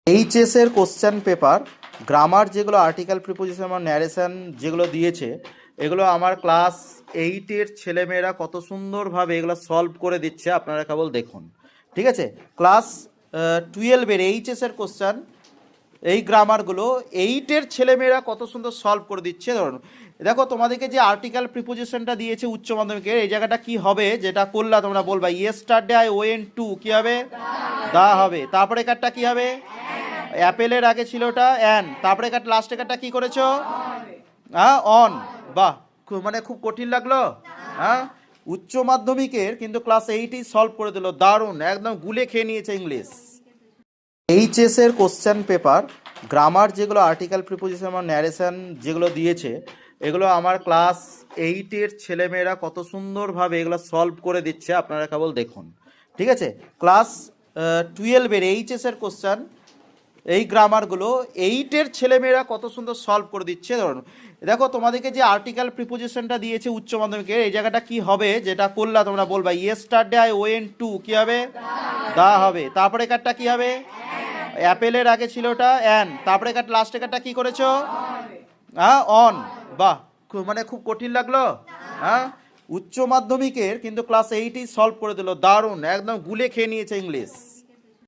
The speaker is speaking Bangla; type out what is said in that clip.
এইচএসের কোশ্চেন পেপার গ্রামার যেগুলো আর্টিকেল প্রিপোজিশন বা ন্যারেশন যেগুলো দিয়েছে এগুলো আমার ক্লাস 8-এর ছেলেমেয়েরা কত সুন্দরভাবে এগুলো সলভ করে দিচ্ছে, আপনারা কেবল দেখুন। ঠিক আছে, ক্লাস 12-এর এইচএসের কোশ্চেন এই গ্রামারগুলো 8-এর ছেলেমেয়েরা কত সুন্দর সলভ করে দিচ্ছে। ধরুন দেখো, তোমাদেরকে যে আর্টিকেল প্রিপোজিশনটা দিয়েছে উচ্চ মাধ্যমিকের, এই জায়গাটা কি হবে, যেটা করলা তোমরা বলবা ইয়েস্টারডে আই ওয়েন্ট টু, কি হবে? দা হবে। তারপরে কারটা কি হবে? অ্যাপেলের আগে ছিল ওটা অ্যান, তারপরে কার লাস্টে কারটা কি করেছো? হ্যাঁ, অন। বাহ, মানে খুব কঠিন লাগলো? হ্যাঁ, উচ্চ মাধ্যমিকের কিন্তু ক্লাস 8-ই সলভ করে দিল, দারুণ, একদম গুলে খেয়ে নিয়েছে ইংলিশ। এইচএসের কোশ্চেন পেপার গ্রামার যেগুলো আর্টিকেল প্রিপোজিশন বা ন্যারেশন যেগুলো দিয়েছে এগুলো আমার ক্লাস 8-এর ছেলেমেয়েরা কত সুন্দরভাবে এগুলো সলভ করে দিচ্ছে, আপনারা কেবল দেখুন। ঠিক আছে, ক্লাস 12-এর এইচএসের কোশ্চেন এই গ্রামারগুলো 8-এর ছেলেমেয়েরা কত সুন্দর সলভ করে দিচ্ছে। ধরুন দেখো, তোমাদেরকে যে আর্টিকেল প্রিপোজিশনটা দিয়েছে উচ্চ মাধ্যমিকের, এই জায়গাটা কি হবে, যেটা করলা তোমরা বলবা ইয়েস্টারডে আই ওয়েন্ট টু, কি হবে? দা হবে। তারপরে কারটা কি হবে? অ্যাপেলের আগে ছিল ওটা অ্যান, তারপরে কার লাস্টে কারটা কি করেছো? হ্যাঁ, অন। বাহ, মানে খুব কঠিন লাগলো? হ্যাঁ, উচ্চ মাধ্যমিকের কিন্তু ক্লাস 8-ই সলভ করে দিল, দারুণ, একদম গুলে খেয়ে নিয়েছে ইংলিশ।